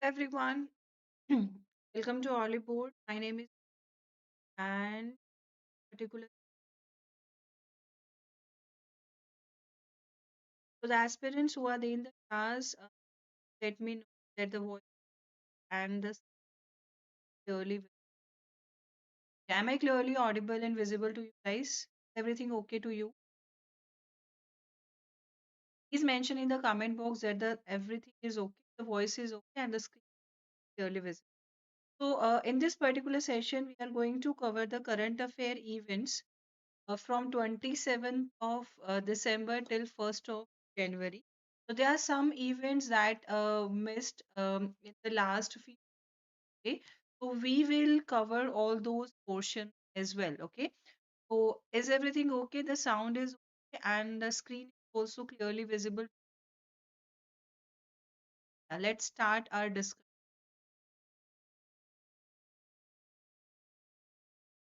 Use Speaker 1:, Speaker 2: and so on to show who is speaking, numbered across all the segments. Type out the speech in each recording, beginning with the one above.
Speaker 1: Everyone. Welcome to Hollywood. My name is and particular. So the aspirants who are there in the class, let me know that the voice and the clearly. Am I clearly audible and visible to you guys? Everything okay to you? Please mention in the comment box that the everything is okay, the voice is okay, and the screen is clearly visible. So in this particular session, we are going to cover the current affair events from 27th of December till 1st of January. So there are some events that missed in the last few days. So we will cover all those portions as well. Okay. So is everything okay? The sound is okay and the screen is also clearly visible. Let's start our discussion.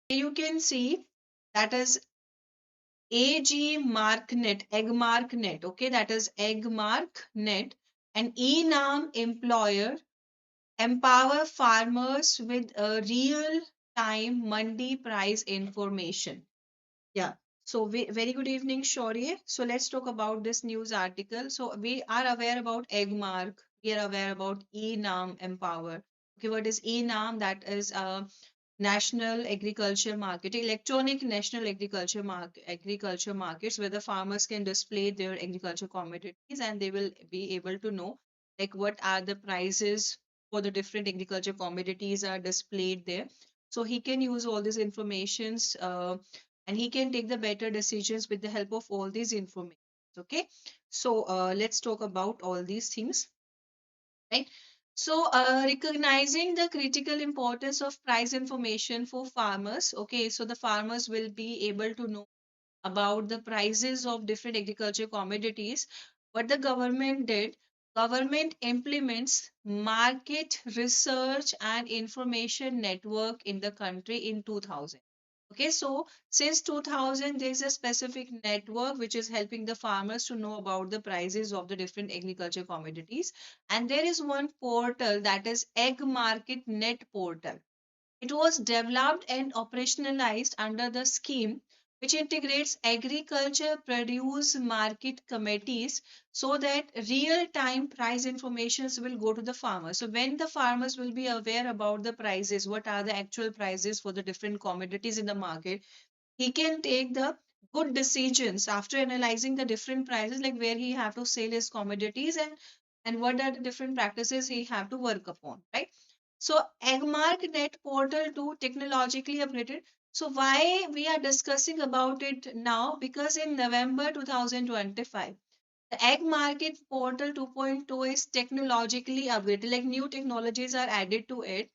Speaker 1: You can see that is Agmarknet, okay, that is Agmarknet, an e-nam employer empower farmers with real time mandi price information. Yeah. So very good evening, Shaurya. So let's talk about this news article. So we are aware about Eggmark. We are aware about e-nam empower. Okay, what is e-nam? That is national agriculture market, electronic national agriculture markets where the farmers can display their agriculture commodities and they will be able to know like what are the prices for the different agriculture commodities are displayed there. So he can use all these informations and he can take the better decisions with the help of all these information. Okay, so let's talk about all these things, right? So, recognizing the critical importance of price information for farmers. Okay, so the farmers will be able to know about the prices of different agriculture commodities. What the government did, government implements market research and information network in the country in 2000. Okay, so since 2000, there is a specific network which is helping the farmers to know about the prices of the different agriculture commodities. And there is one portal that is Egg Market Net portal. It was developed and operationalized under the scheme which integrates agriculture produce market committees so that real time price informations will go to the farmers. So when the farmers will be aware about the prices, what are the actual prices for the different commodities in the market, he can take the good decisions after analyzing the different prices, like where he have to sell his commodities and what are the different practices he have to work upon, right? So Agmarknet portal too technologically upgraded. So why we are discussing about it now? Because in November 2025, the Egg Market Portal 2.2 is technologically upgraded, like new technologies are added to it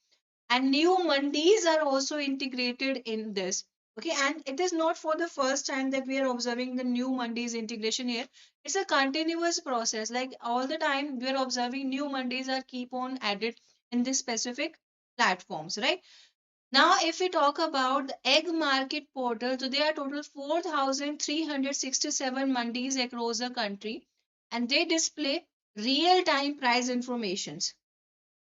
Speaker 1: and new mandis are also integrated in this. Okay, and it is not for the first time that we are observing the new mandis integration here. It's a continuous process, like all the time we are observing new mandis are keep on added in this specific platforms, right? Now if we talk about the egg market portal, so there are total 4367 mandis across the country and they display real time price informations,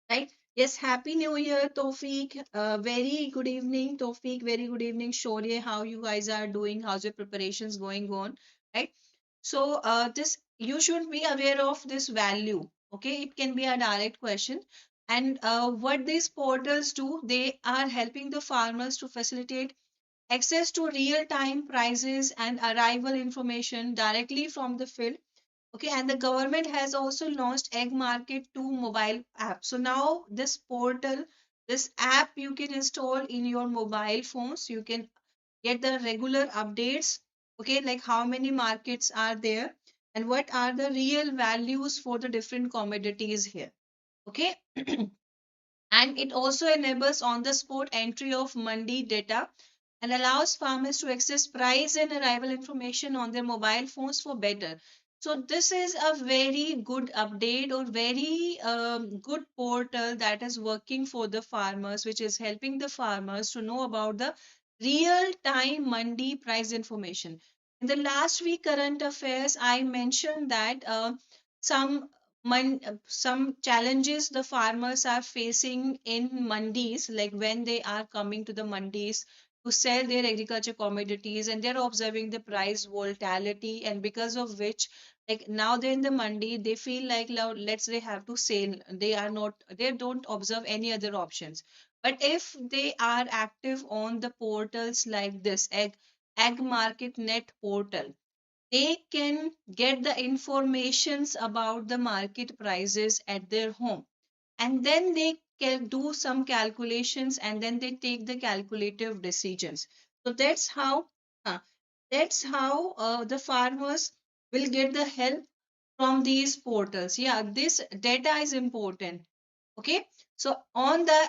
Speaker 1: right? Yes, Happy New Year, Tofik. Very good evening, Tofik. Very good evening, Shaurya. How you guys are doing? How's your preparations going on? Right? So, this you should be aware of this value. Okay, it can be a direct question. And what these portals do, they are helping the farmers to facilitate access to real-time prices and arrival information directly from the field. Okay, and the government has also launched Egg Market 2 mobile app. So now this portal, this app you can install in your mobile phones. You can get the regular updates. Okay, like how many markets are there and what are the real values for the different commodities here. Okay, and it also enables on the spot entry of mandi data and allows farmers to access price and arrival information on their mobile phones for better. So this is a very good update or very good portal that is working for the farmers, which is helping the farmers to know about the real time mandi price information. In the last week current affairs, I mentioned that some some challenges the farmers are facing in mandis, like when they are coming to the mandis to sell their agriculture commodities, and they're observing the price volatility, and because of which, like now they're in the mandi, they feel like now let's they have to sell, they are not, they don't observe any other options. But if they are active on the portals like this egg market net portal, they can get the informations about the market prices at their home, and then they can do some calculations, and then they take the calculative decisions. So uh, that's how the farmers will get the help from these portals. Yeah, this data is important. Okay, so on the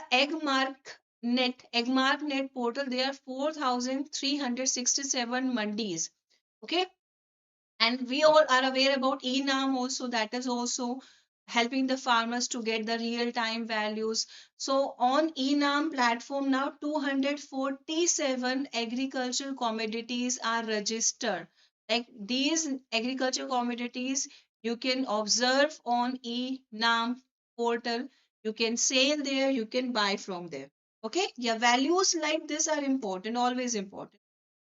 Speaker 1: Agmarknet portal, there are 4,367 mandis. Okay, and we all are aware about enam also, that is also helping the farmers to get the real time values. So on enam platform now 247 agricultural commodities are registered. Like these agricultural commodities you can observe on enam portal, you can sell there, you can buy from there. Okay, yeah, values like this are important, always important.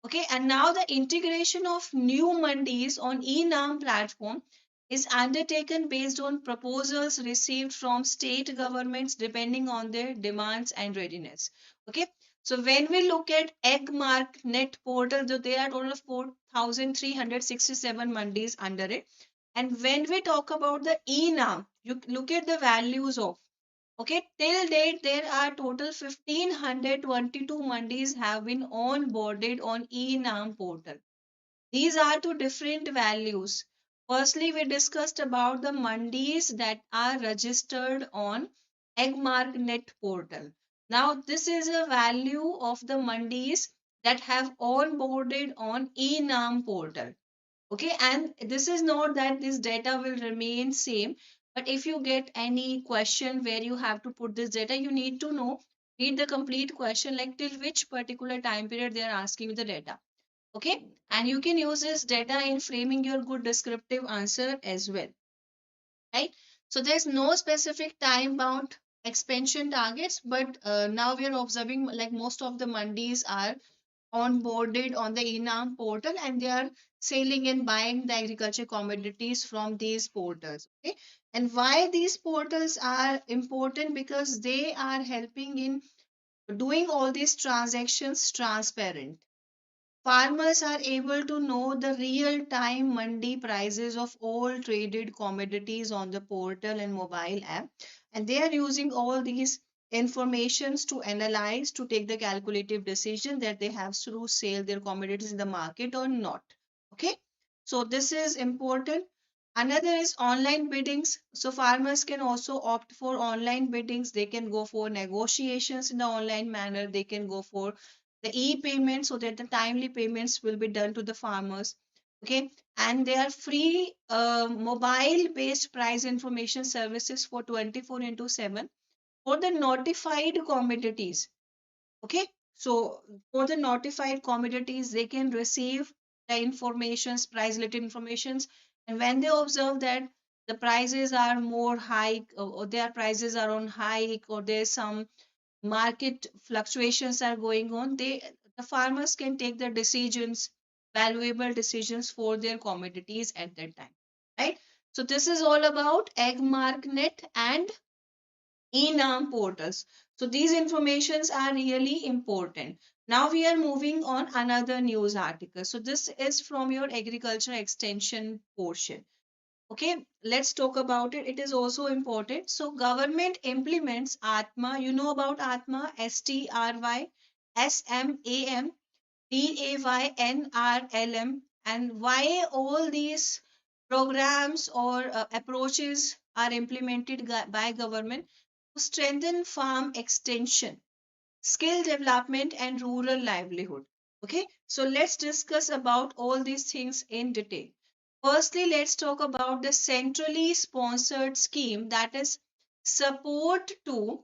Speaker 1: Okay, and now the integration of new mandis on e-NAM platform is undertaken based on proposals received from state governments depending on their demands and readiness. Okay, so when we look at Agmarknet portal, so there are total of 4,367 mandis under it. And when we talk about the e-NAM, you look at the values of. Okay, till date, there are total 1522 mandis have been onboarded on e-NAM portal. These are two different values. Firstly, we discussed about the mandis that are registered on Agmarknet portal. Now, this is a value of the mandis that have onboarded on e-NAM portal. Okay, and this is not that this data will remain same, but if you get any question where you have to put this data, you need to know, read the complete question, like till which particular time period they are asking you the data. Okay, and you can use this data in framing your good descriptive answer as well, right? So there's no specific time bound expansion targets, but now we are observing like most of the mandis are onboarded on the enam portal, and they are selling and buying the agriculture commodities from these portals. Okay, and why these portals are important, because they are helping in doing all these transactions transparent. Farmers are able to know the real time mandi prices of all traded commodities on the portal and mobile app, and they are using all these informations to analyze, to take the calculative decision that they have to sell their commodities in the market or not. Okay, so this is important. Another is online biddings. So farmers can also opt for online biddings. They can go for negotiations in the online manner. They can go for the e-payment so that the timely payments will be done to the farmers. Okay, and they are free mobile based price information services for 24 into 7 for the notified commodities. Okay, so for the notified commodities, they can receive the informations, price related informations, and when they observe that the prices are more high, or their prices are on hike, or there's some market fluctuations are going on, the farmers can take the decisions, valuable decisions for their commodities at that time, right? So this is all about Agmarknet and enam portals. So these informations are really important. Now we are moving on another news article. So this is from your agriculture extension portion. Okay, let's talk about it. It is also important. So government implements Atma. You know about Atma, STRY, SMAM, DAYNRLM, and why all these programs or approaches are implemented by government to strengthen farm extension, skill development, and rural livelihood. Okay, so let's discuss about all these things in detail. Firstly, let's talk about the centrally sponsored scheme, that is support to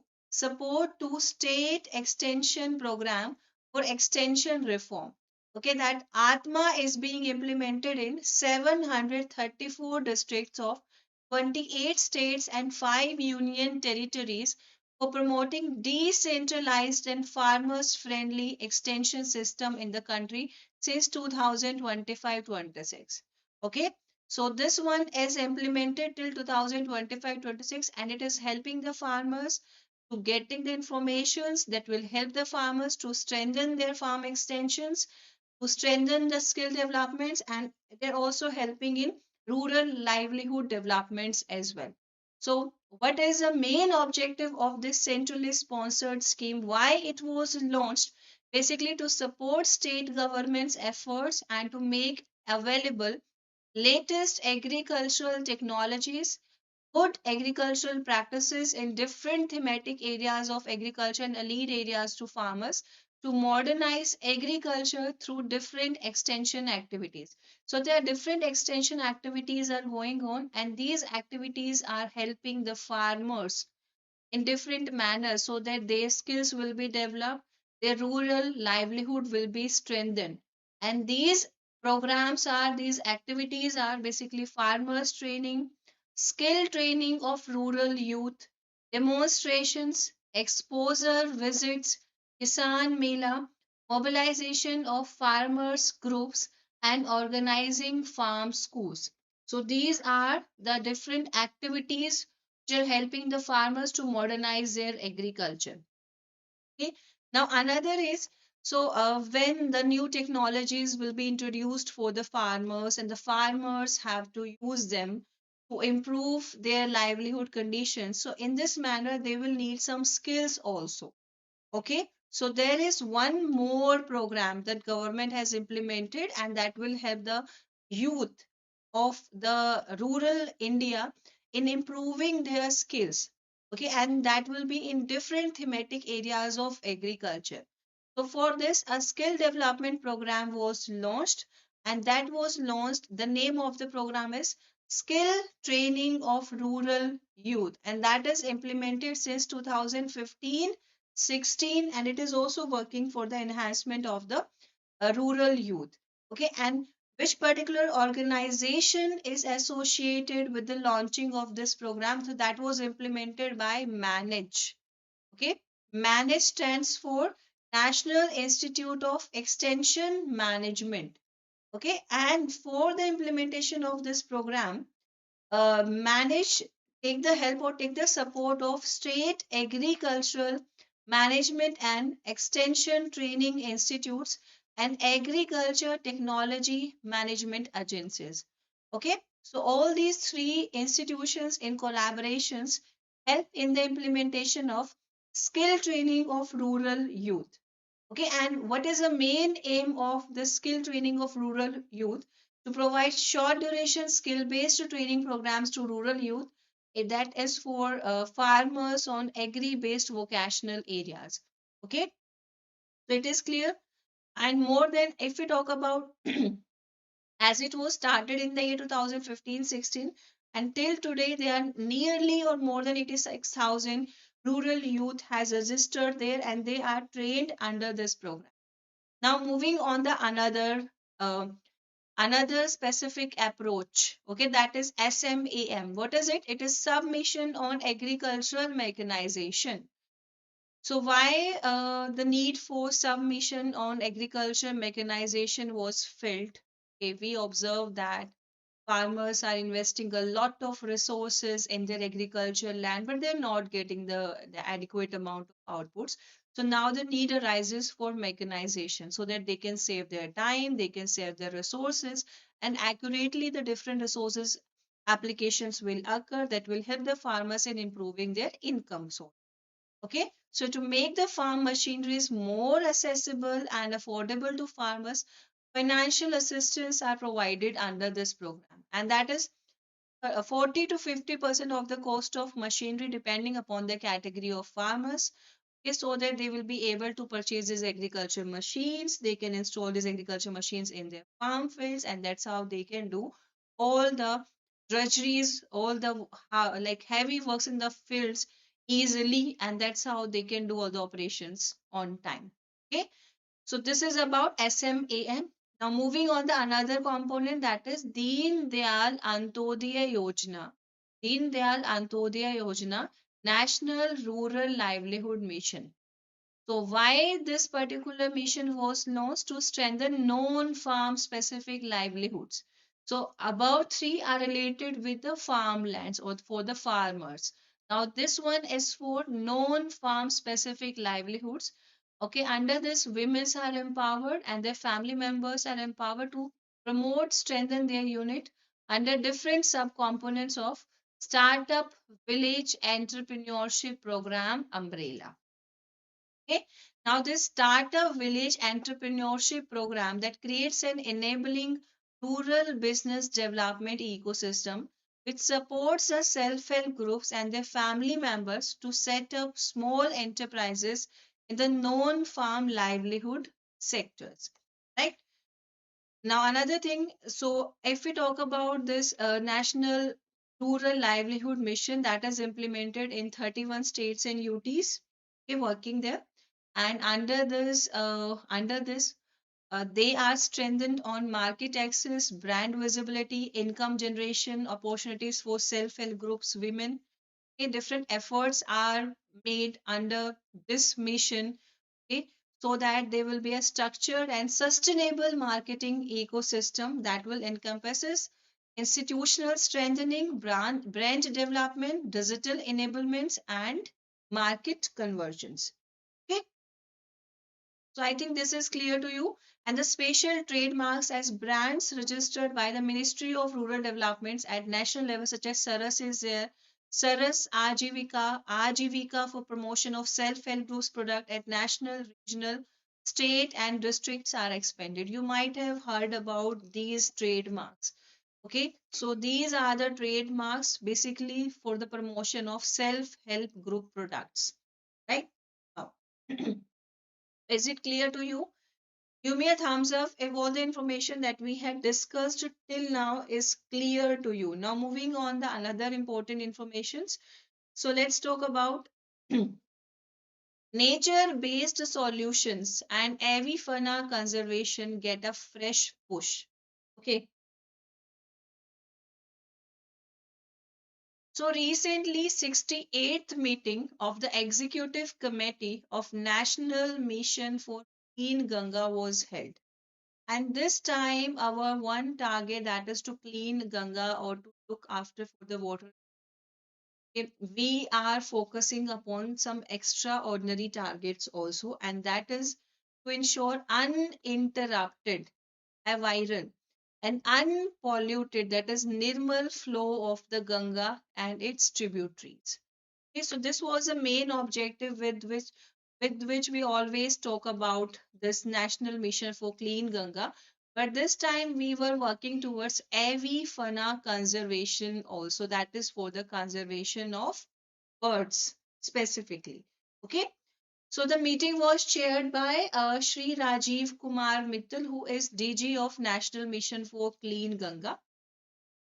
Speaker 1: state extension program for extension reform. Okay, that Atma is being implemented in 734 districts of 28 states and 5 union territories for promoting decentralized and farmers friendly extension system in the country since 2025-26. Okay, so this one is implemented till 2025-26, and it is helping the farmers to getting the informations that will help the farmers to strengthen their farm extensions, to strengthen the skill developments, and they're also helping in rural livelihood developments as well. So, what is the main objective of this centrally sponsored scheme? Why it was launched? Basically, to support state governments' efforts and to make available latest agricultural technologies, good agricultural practices in different thematic areas of agriculture and elite areas to farmers, to modernize agriculture through different extension activities. So there are different extension activities are going on, and these activities are helping the farmers in different manners so that their skills will be developed, their rural livelihood will be strengthened. And these activities are basically farmers training, skill training of rural youth, demonstrations, exposure visits, Kisan Mela, mobilization of farmers groups, and organizing farm schools. So these are the different activities which are helping the farmers to modernize their agriculture. Okay. Now another is, when the new technologies will be introduced for the farmers, and the farmers have to use them to improve their livelihood conditions. So in this manner, they will need some skills also. Okay, so there is one more program that government has implemented, and that will help the youth of the rural India in improving their skills. Okay, and that will be in different thematic areas of agriculture. So for this, a skill development program was launched, and that was launched. The name of the program is Skill Training of Rural Youth, and that is implemented since 2015 16, and it is also working for the enhancement of the rural youth. Okay, and which particular organization is associated with the launching of this program? So that was implemented by Manage. Okay, Manage stands for National Institute of Extension Management. Okay, and for the implementation of this program, manage take the help or take the support of state agricultural management and extension training institutes and agriculture technology management agencies. Okay, so all these three institutions in collaborations help in the implementation of skill training of rural youth. Okay, and what is the main aim of the skill training of rural youth? To provide short duration skill based training programs to rural youth. That is for farmers on agri based vocational areas. Okay, so it is clear. And more than, if we talk about as it was started in the year 2015-16, until today there are nearly or more than 86,000 rural youth has registered there, and they are trained under this program. Now moving on the another specific approach, okay, that is SMAM. What is it? It is submission on agricultural mechanization. So why the need for submission on agricultural mechanization was felt? Okay, we observe that farmers are investing a lot of resources in their agricultural land, but they're not getting the adequate amount of outputs. So now the need arises for mechanization so that they can save their time, they can save their resources, and accurately the different resources applications will occur that will help the farmers in improving their income source. Okay, so to make the farm machineries more accessible and affordable to farmers, financial assistance are provided under this program, and that is 40 to 50% of the cost of machinery depending upon the category of farmers. Okay, so that they will be able to purchase these agriculture machines, they can install these agriculture machines in their farm fields, and that's how they can do all the drudgeries, all the like heavy works in the fields easily, and that's how they can do all the operations on time. Okay, so this is about SMAM. Now moving on the another component, that is Deen Dayal Antyodaya Yojana. Deen Dayal Antyodaya Yojana, National Rural Livelihood Mission. So, why this particular mission was launched? To strengthen non-farm specific livelihoods. So, above three are related with the farmlands or for the farmers. Now, this one is for non-farm specific livelihoods. Okay, under this, women are empowered and their family members are empowered to promote, strengthen their unit under different subcomponents of Startup Village Entrepreneurship Program umbrella. Okay. Now, this Startup Village Entrepreneurship Program that creates an enabling rural business development ecosystem which supports the self-help groups and their family members to set up small enterprises in the non-farm livelihood sectors. Right? Now, another thing, so if we talk about this National Rural Livelihood Mission that is implemented in 31 states and UTs, okay, working there, and under this, they are strengthened on market access, brand visibility, income generation, opportunities for self-help groups, women. Okay, different efforts are made under this mission, okay, so that there will be a structured and sustainable marketing ecosystem that will encompasses institutional strengthening, brand development, digital enablements, and market conversions. Okay, so I think this is clear to you. And the special trademarks as brands registered by the Ministry of Rural Developments at national level, such as Saras is there. Saras Ajivika for promotion of self-help groups product at national, regional, state, and districts are expanded. You might have heard about these trademarks. Okay, so these are the trademarks basically for the promotion of self-help group products. Right? Now, is it clear to you? Give me a thumbs up if all the information that we had discussed till now is clear to you. Now, moving on the another important informations. So let's talk about nature-based solutions and avifauna conservation get a fresh push. Okay. So recently, 68th meeting of the Executive Committee of National Mission for Clean Ganga was held. And this time, our one target that is to clean Ganga or to look after for the water, we are focusing upon some extraordinary targets also, and that is to ensure uninterrupted, viral, and unpolluted, that is nirmal flow of the Ganga and its tributaries. Okay, so this was a main objective with which we always talk about this national mission for clean Ganga. But this time we were working towards avifauna conservation also, that is for the conservation of birds specifically. Okay. So the meeting was chaired by Shri Rajiv Kumar Mittal, who is DG of National Mission for Clean Ganga.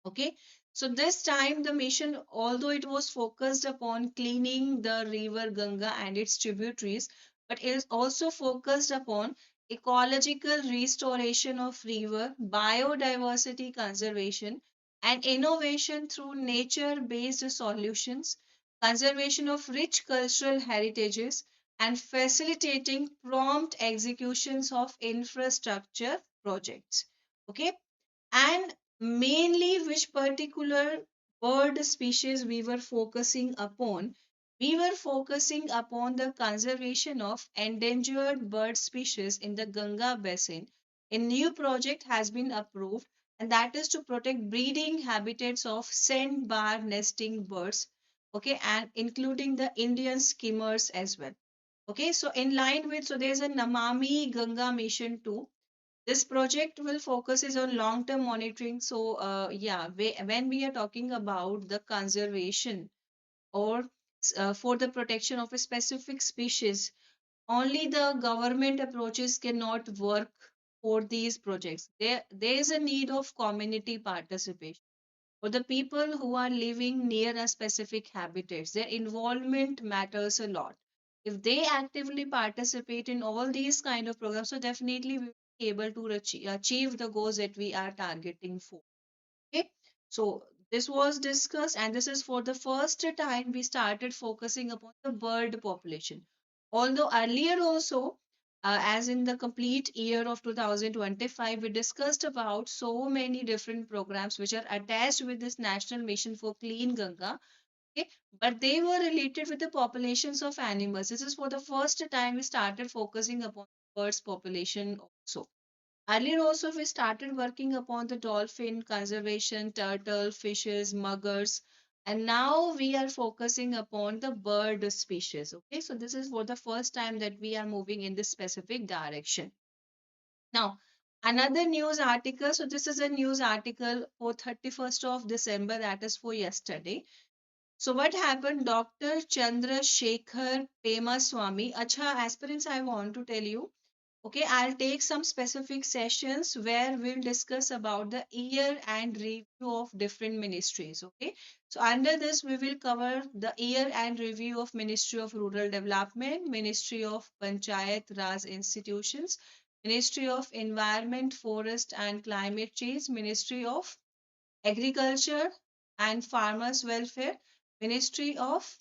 Speaker 1: Okay, so this time the mission, although it was focused upon cleaning the river Ganga and its tributaries, but it is also focused upon ecological restoration of river, biodiversity conservation, and innovation through nature-based solutions, conservation of rich cultural heritages, and facilitating prompt executions of infrastructure projects. Okay, and mainly which particular bird species we were focusing upon. We were focusing upon the conservation of endangered bird species in the Ganga basin. A new project has been approved, and that is to protect breeding habitats of sandbar nesting birds, okay, and including the Indian skimmers as well. Okay, so in line with, so there's a Namami Ganga mission too. This project will focuses on long term monitoring. So yeah, when we are talking about the conservation or for the protection of a specific species, only the government approaches cannot work for these projects. There is a need of community participation for the people who are living near a specific habitats. Their involvement matters a lot. If they actively participate in all these kind of programs, so definitely we will be able to achieve the goals that we are targeting for. Okay, so This was discussed, and this is for the first time we started focusing upon the bird population. Although earlier also, as in the complete year of 2025, we discussed about so many different programs which are attached with this National Mission for Clean Ganga. Okay, but they were related with the populations of animals. This is for the first time we started focusing upon birds population also. Earlier also we started working upon the dolphin conservation, turtle, fishes, muggers, and now we are focusing upon the bird species. Okay, so this is for the first time that we are moving in this specific direction. Now, another news article. So this is a news article for 31st of December, that is for yesterday. So what happened? Dr. Chandrasekhar Pemaswamy. Acha, aspirants, I want to tell you. Okay, I'll take some specific sessions where we'll discuss about the year and review of different ministries. Okay, so under this we will cover the year and review of Ministry of Rural Development, Ministry of Panchayat Raj Institutions, Ministry of Environment, Forest and Climate Change, Ministry of Agriculture and Farmers Welfare, Ministry of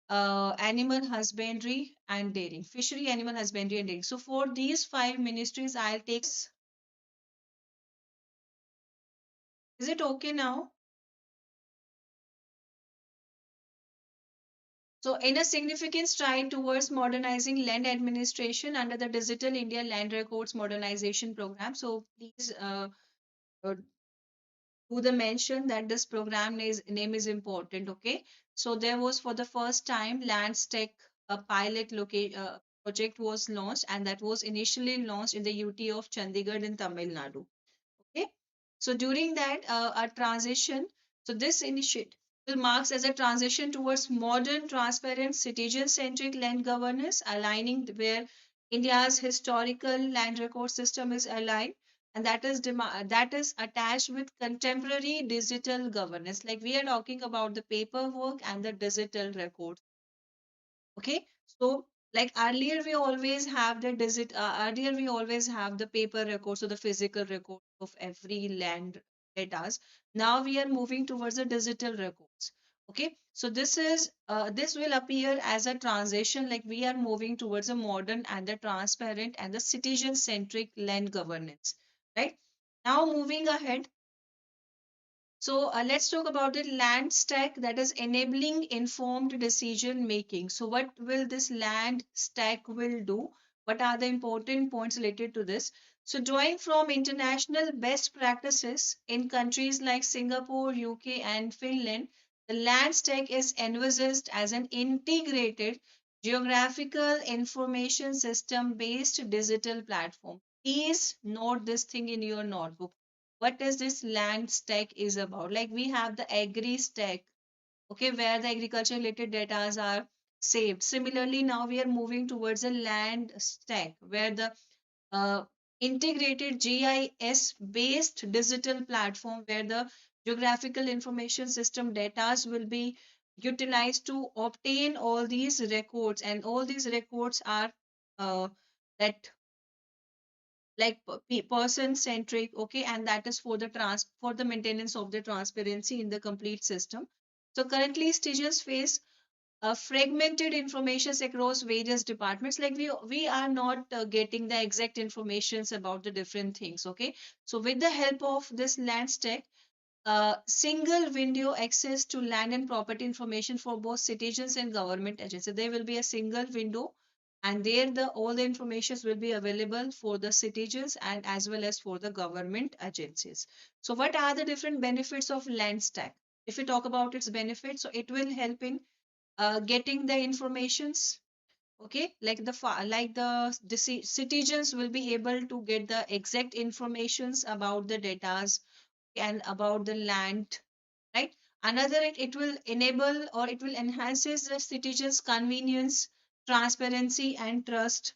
Speaker 1: Animal Husbandry and Dairying, Fishery, Animal Husbandry and Dairying. So for these five ministries, I'll take. Is it okay now? So in a significant stride towards modernizing land administration under the Digital India Land Records Modernization Program. So please uh, do the mention that this program name is important. Okay. So there was for the first time Landstech a pilot project was launched, and that was initially launched in the UT of Chandigarh in Tamil Nadu. Okay. So during that, a transition, so this initiative marks as a transition towards modern, transparent, citizen-centric land governance, aligning where India's historical land record system is aligned, and that is attached with contemporary digital governance. Like we are talking about the paperwork and the digital record. Okay, so like earlier we always have the paper records or the physical record of every land data. Now we are moving towards the digital records. Okay, so this will appear as a transition, like we are moving towards a modern and the transparent and the citizen centric land governance, right? Now moving ahead, so let's talk about the land stack, that is enabling informed decision making. So what will this land stack will do? What are the important points related to this? So drawing from international best practices in countries like Singapore, UK and Finland, the land stack is envisaged as an integrated geographical information system based digital platform. Please note this thing in your notebook. What is this land stack is about? Like we have the agri stack, okay, where the agriculture related data are saved. Similarly, now we are moving towards a land stack where the uh, integrated GIS based digital platform where the geographical information system data will be utilized to obtain all these records, and all these records are that like person centric, okay, and that is for the for the maintenance of the transparency in the complete system. So currently stages face fragmented informations across various departments, like we are not getting the exact informations about the different things. Okay, so with the help of this land stack, single window access to land and property information for both citizens and government agencies. There will be a single window, and there the all the informations will be available for the citizens and as well as for the government agencies. So what are the different benefits of land stack? If we talk about its benefits, so it will help in getting the informations. Okay, like the citizens will be able to get the exact informations about the datas and about the land, right? Another, it will enable or it will enhances the citizens convenience, transparency and trust.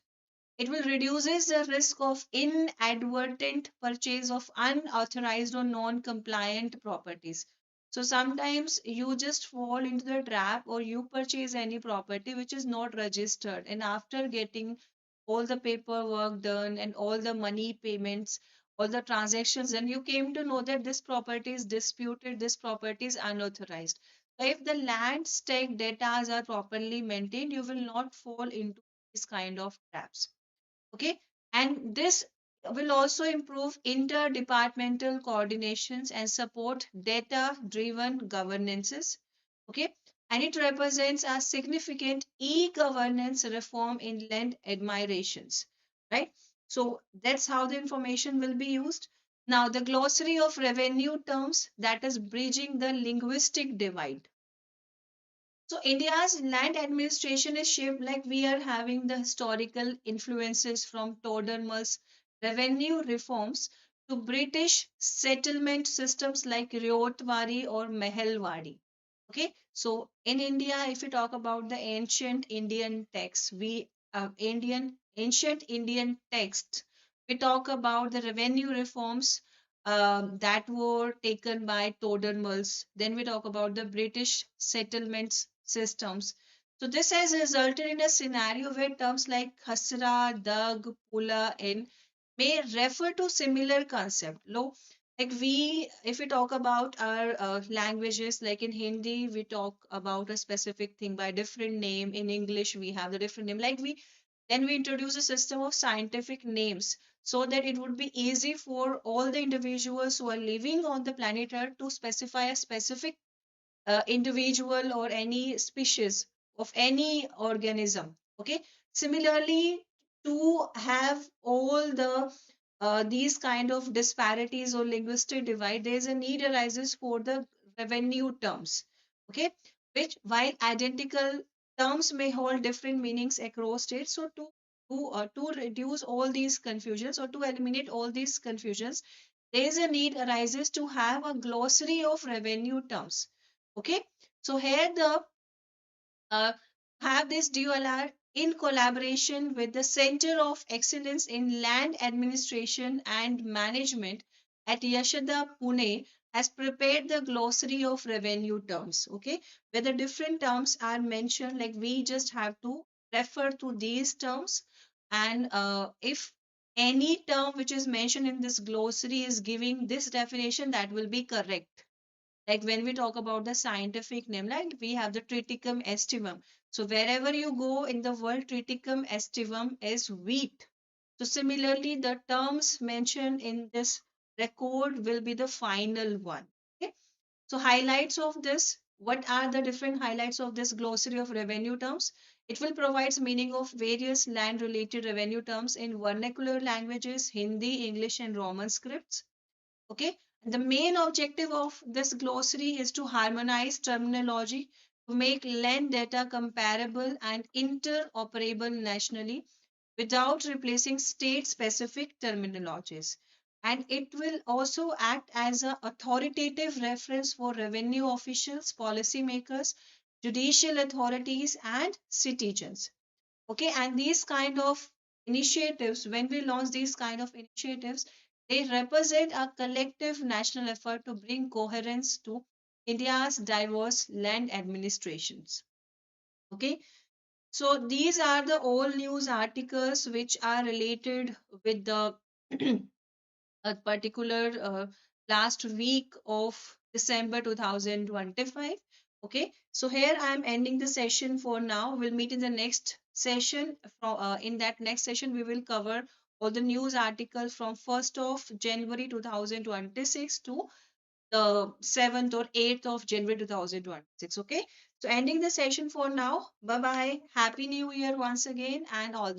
Speaker 1: It will reduces the risk of inadvertent purchase of unauthorized or non-compliant properties. So sometimes you just fall into the trap or you purchase any property which is not registered, and after getting all the paperwork done and all the money payments all the transactions, and you came to know that this property is disputed, this property is unauthorized. So if the land stake data are properly maintained, you will not fall into this kind of traps. Okay, and this will also improve interdepartmental coordinations and support data driven governances. Okay, and it represents a significant e-governance reform in land admirations, right? So that's how the information will be used. Now the glossary of revenue terms, that is bridging the linguistic divide. So India's land administration is shaped, like we are having the historical influences from Todermal's revenue reforms to British settlement systems like Ryotwari or Mehelwadi. Okay, so in India, if we talk about the ancient Indian texts, we talk about the revenue reforms that were taken by Todermals. Then we talk about the British settlements systems. So this has resulted in a scenario where terms like khasra, dag, pula, and may refer to similar concept. Like if we talk about our languages, like in Hindi, we talk about a specific thing by different name. In English, we have the different name. Then we introduce a system of scientific names so that it would be easy for all the individuals who are living on the planet Earth to specify a specific individual or any species of any organism. Okay. Similarly, to have all the these kind of disparities or linguistic divide, there is a need arises for the revenue terms. Okay, which while identical terms may hold different meanings across states. So to reduce all these confusions or to eliminate all these confusions, there is a need arises to have a glossary of revenue terms. Okay, so here the uh, have this DLR in collaboration with the Center of Excellence in Land Administration and Management at Yashoda, Pune, has prepared the glossary of revenue terms. Okay, where the different terms are mentioned, like we just have to refer to these terms, and if any term which is mentioned in this glossary is giving this definition, that will be correct. Like when we talk about the scientific name, like we have the Triticum aestivum. So wherever you go in the world, Triticum aestivum is wheat. So similarly, the terms mentioned in this record will be the final one. Okay. So highlights of this, what are the different highlights of this glossary of revenue terms? It will provide meaning of various land related revenue terms in vernacular languages, Hindi, English, and Roman scripts. Okay, the main objective of this glossary is to harmonize terminology to make land data comparable and interoperable nationally without replacing state specific terminologies. And it will also act as an authoritative reference for revenue officials, policymakers, judicial authorities, and citizens. Okay, and these kind of initiatives, when we launch these kind of initiatives, they represent a collective national effort to bring coherence to India's diverse land administrations. Okay, so these are the all news articles which are related with the a particular last week of December 2025. Okay, so here I am ending the session for now. We'll meet in the next session. In that next session, we will cover all the news articles from 1st of January 2026 to the 7th or 8th of January 2026. Okay, so ending the session for now. Bye bye. Happy New Year once again, and all the